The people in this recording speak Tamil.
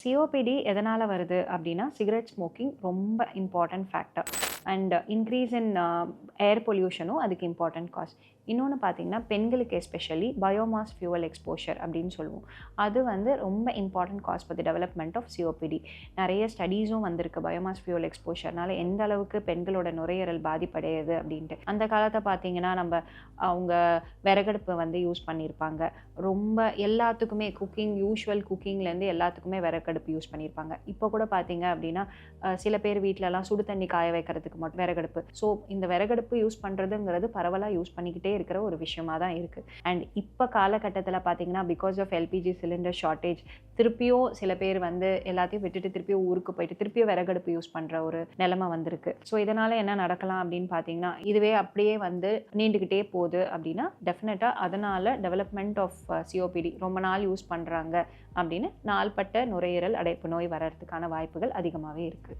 சிஓபிடி எதனால் வருது அப்படின்னா, சிகரெட் ஸ்மோக்கிங் ரொம்ப important factor. And increase in air பொல்யூஷனும் அதுக்கு இம்பார்ட்டன்ட் காஸ். இன்னொன்று பார்த்தீங்கன்னா, பெண்களுக்கு எஸ்பெஷலி பயோமாஸ் ஃபியூவல் எக்ஸ்போஷர் அப்படின்னு சொல்லுவோம். அது வந்து ரொம்ப important cause for the development of COPD. நிறைய ஸ்டடீஸும் வந்திருக்கு பயோமாஸ் ஃபியூவல் எக்ஸ்போஷர்னால எந்த அளவுக்கு பெண்களோட நுரையீரல் பாதிப்படையுது அப்படின்ட்டு. அந்த காலத்தை பார்த்தீங்கன்னா, அவங்க விறகடுப்பை வந்து யூஸ் பண்ணியிருப்பாங்க. ரொம்ப எல்லாத்துக்குமே யூஷுவல் குக்கிங்லேருந்து எல்லாத்துக்குமே விறகடுப்பு யூஸ் பண்ணியிருப்பாங்க. இப்போ கூட பார்த்தீங்க அப்படின்னா, சில பேர் வீட்டிலலாம் சுடு தண்ணி காய வைக்கிறதுக்கு மட்டும் விறகடுப்பு. ஸோ இந்த விறகடுப்பு யூஸ் பண்ணுறதுங்கிறது பரவலாக யூஸ் பண்ணிக்கிட்டே இருக்கிற ஒரு விஷயமா தான் இருக்குது. அண்ட் இப்போ காலகட்டத்தில் பார்த்தீங்கன்னா, because of LPG cylinder shortage, திருப்பியும் சில பேர் வந்து எல்லாத்தையும் விட்டுட்டு திருப்பியும் ஊருக்கு போயிட்டு திருப்பியும் விறகடுப்பு யூஸ் பண்ணுற ஒரு நிலைமை வந்திருக்கு. ஸோ இதனால் என்ன நடக்கலாம் அப்படின்னு பார்த்தீங்கன்னா, இதுவே அப்படியே வந்து நீண்டுக்கிட்டே போகுது அப்படின்னா டெஃபினட்டாக அதனால் டெவலப்மெண்ட் ஆஃப் சிஓபிடி ரொம்ப நாள் யூஸ் பண்ணுறாங்க அப்படின்னு நாள்பட்ட நுரையீரல் அடைப்பு நோய் வர்றதுக்கான வாய்ப்புகள் அதிகமாகவே இருக்குது.